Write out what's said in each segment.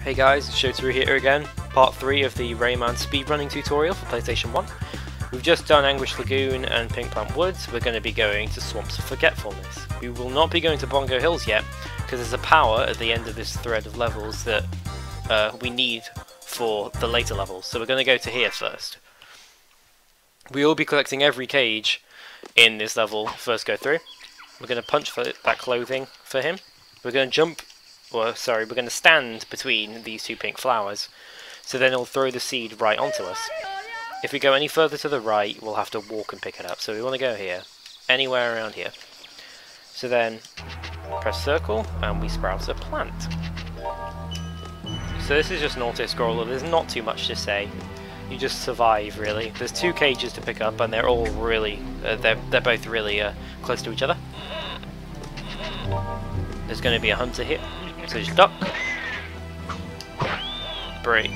Hey guys, Showthrough here again, part 3 of the Rayman speedrunning tutorial for PlayStation 1. We've just done Anguish Lagoon and Pink Plant Woods. We're going to be going to Swamps of Forgetfulness. We will not be going to Bongo Hills yet, because there's a power at the end of this thread of levels that we need for the later levels, so we're going to go to here first. We will be collecting every cage in this level first go through. We're going to punch for that clothing for him. We're going to we're going to stand between these two pink flowers, so then he'll throw the seed right onto us. If we go any further to the right, we'll have to walk and pick it up, so we want to go here, anywhere around here. So then, press circle, and we sprout a plant. So this is just an auto-scroller, there's not too much to say. You just survive, really. There's 2 cages to pick up, and they're all really, they're both really close to each other. There's going to be a hunter here, so just duck, break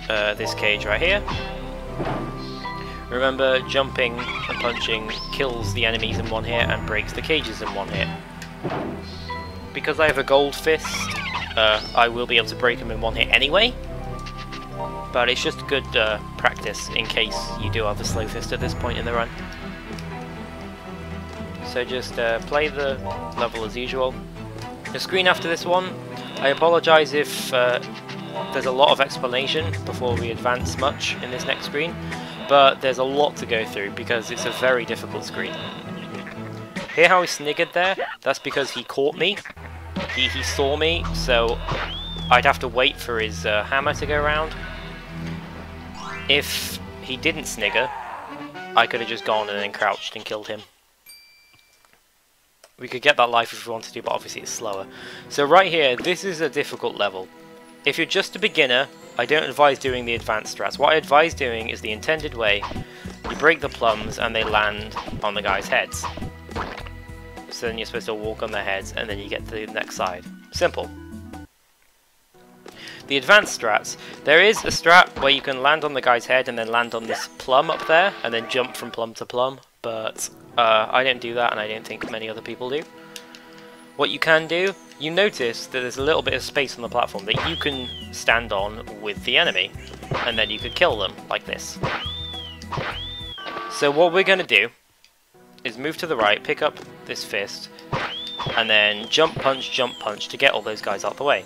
this cage right here. Remember, jumping and punching kills the enemies in one hit and breaks the cages in one hit. Because I have a gold fist, I will be able to break them in one hit anyway, but it's just good practice in case you do have a slow fist at this point in the run. So just play the level as usual. The screen after this one, I apologise if there's a lot of explanation before we advance much in this next screen, but there's a lot to go through because it's a very difficult screen. Hear how he sniggered there? That's because he caught me. He saw me, so I'd have to wait for his hammer to go around. If he didn't snigger, I could have just gone and then crouched and killed him. We could get that life if we wanted to, but obviously it's slower. So right here, this is a difficult level. If you're just a beginner, I don't advise doing the advanced strats. What I advise doing is the intended way. You break the plums and they land on the guys' heads. So then you're supposed to walk on their heads and then you get to the next side. Simple. The advanced strats, there is a strat where you can land on the guy's head and then land on this plum up there and then jump from plum to plum, but I don't do that and I don't think many other people do. What you can do, you notice that there's a little bit of space on the platform that you can stand on with the enemy and then you could kill them like this. So what we're going to do is move to the right, pick up this fist and then jump punch to get all those guys out the way.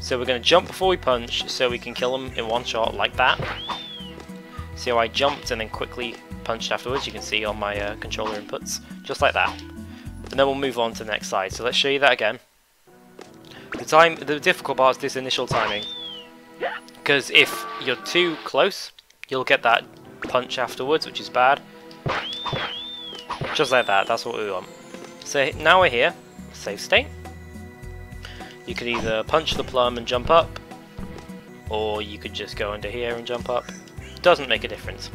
So we're going to jump before we punch so we can kill them in one shot like that. See how I jumped and then quickly punched afterwards? You can see on my controller inputs, just like that. And then we'll move on to the next side. So let's show you that again. The difficult part is this initial timing, because if you're too close, you'll get that punch afterwards, which is bad. Just like that. That's what we want. So now we're here, save state. You could either punch the plum and jump up, or you could just go under here and jump up. Doesn't make a difference.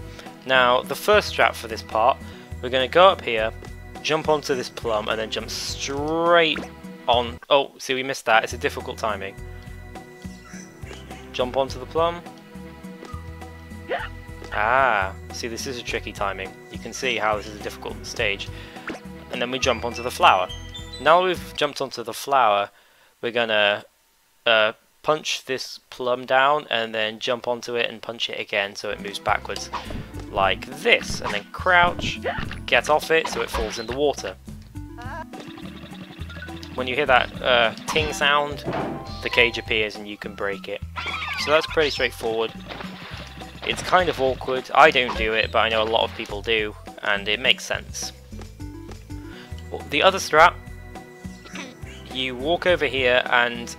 Now, the first strat for this part, we're going to go up here, jump onto this plum, and then jump straight on. Oh, see, we missed that. It's a difficult timing. Jump onto the plum. Ah, see, this is a tricky timing. You can see how this is a difficult stage. And then we jump onto the flower. Now we've jumped onto the flower, we're going to punch this plum down and then jump onto it and punch it again so it moves backwards. Like this, and then crouch, get off it so it falls in the water. When you hear that ting sound, the cage appears and you can break it. So that's pretty straightforward. It's kind of awkward. I don't do it, but I know a lot of people do, and it makes sense. The other strat, you walk over here and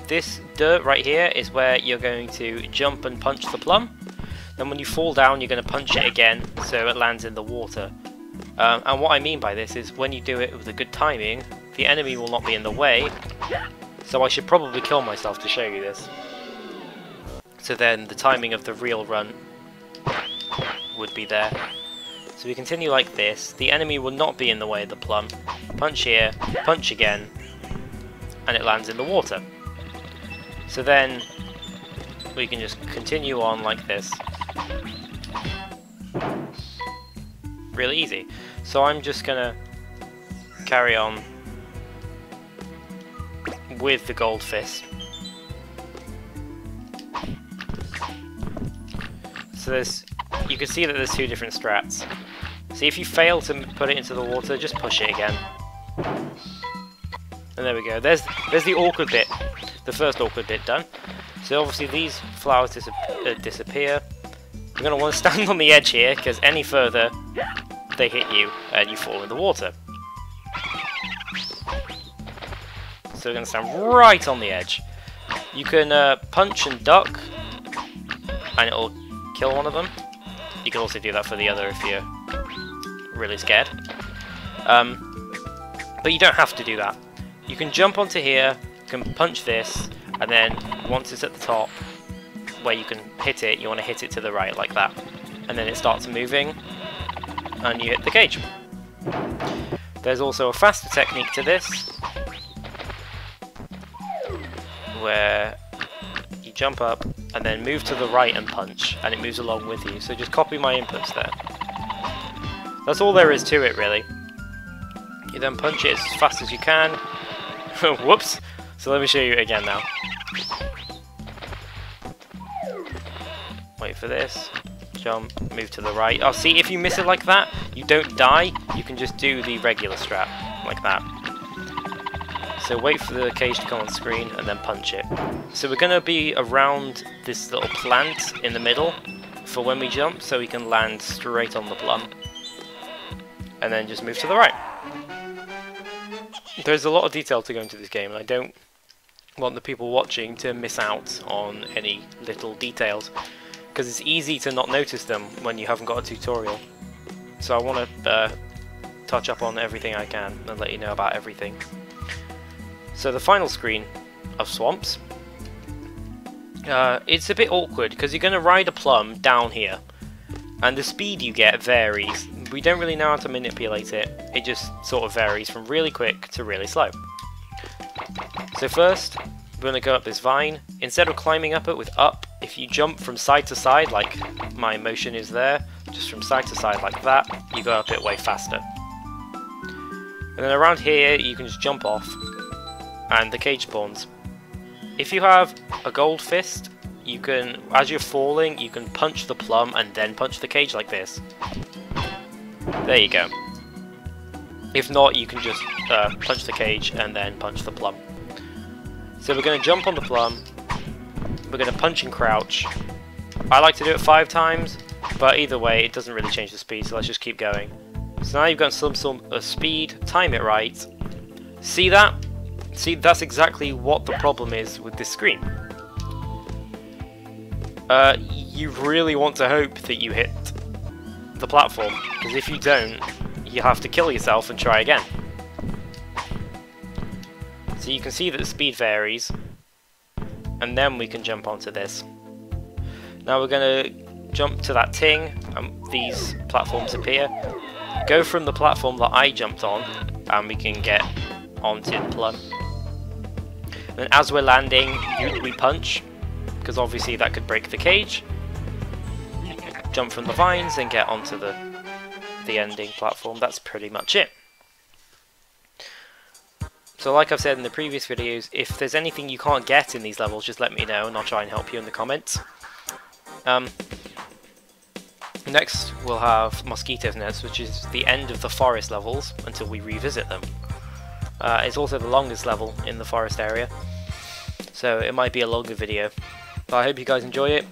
this dirt right here is where you're going to jump and punch the plum. Then when you fall down, you're going to punch it again so it lands in the water. And what I mean by this is when you do it with a good timing, the enemy will not be in the way. So I should probably kill myself to show you this. So then the timing of the real run would be there. So we continue like this. The enemy will not be in the way of the plum. Punch here, punch again, and it lands in the water. So then we can just continue on like this. Really easy. So I'm just gonna carry on with the gold fist. So you can see that there's two different strats. See, if you fail to put it into the water, just push it again. And there we go. There's the awkward bit, the first awkward bit done. So obviously these flowers disappear. You're going to want to stand on the edge here, because any further they hit you and you fall in the water. So we're going to stand right on the edge. You can punch and duck, and it'll kill one of them. You can also do that for the other if you're really scared. But you don't have to do that. You can jump onto here, you can punch this, and then once it's at the top, where you can hit it, you want to hit it to the right like that. And then it starts moving, and you hit the cage. There's also a faster technique to this, where you jump up and then move to the right and punch, and it moves along with you. So just copy my inputs there. That's all there is to it, really. You then punch it as fast as you can. Whoops! So let me show you it again now. Wait for this. Jump, move to the right. Oh, see, if you miss it like that, you don't die. You can just do the regular strat, like that. So wait for the cage to come on screen and then punch it. So we're going to be around this little plant in the middle for when we jump, so we can land straight on the plum. And then just move to the right. There's a lot of detail to go into this game, and I don't want the people watching to miss out on any little details, because it's easy to not notice them when you haven't got a tutorial. So I want to touch up on everything I can and let you know about everything. So the final screen of Swamps, it's a bit awkward because you're going to ride a plum down here, and the speed you get varies. We don't really know how to manipulate it, it just sort of varies from really quick to really slow. So first, we're going to go up this vine. Instead of climbing up it with up, if you jump from side to side, like my motion is there, just from side to side like that, you go up it way faster. And then around here, you can just jump off, and the cage spawns. If you have a gold fist, you can, as you're falling, you can punch the plum and then punch the cage like this. There you go. If not, you can just punch the cage and then punch the plum. So we're going to jump on the plum, we're going to punch and crouch. I like to do it 5 times, but either way it doesn't really change the speed, so let's just keep going. So now you've got some sort of speed, time it right. See that? See, that's exactly what the problem is with this screen. You really want to hope that you hit the platform, because if you don't, you have to kill yourself and try again. So you can see that the speed varies, and then we can jump onto this. Now we're going to jump to that ting, and these platforms appear. Go from the platform that I jumped on, and we can get onto the plum. And as we're landing, we punch, because obviously that could break the cage. Jump from the vines and get onto the ending platform. That's pretty much it. So like I've said in the previous videos, if there's anything you can't get in these levels, just let me know and I'll try and help you in the comments. Next we'll have Mosquito's Nest, which is the end of the forest levels until we revisit them. It's also the longest level in the forest area, so it might be a longer video. But I hope you guys enjoy it.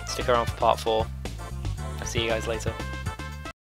Stick around for part 4. I'll see you guys later.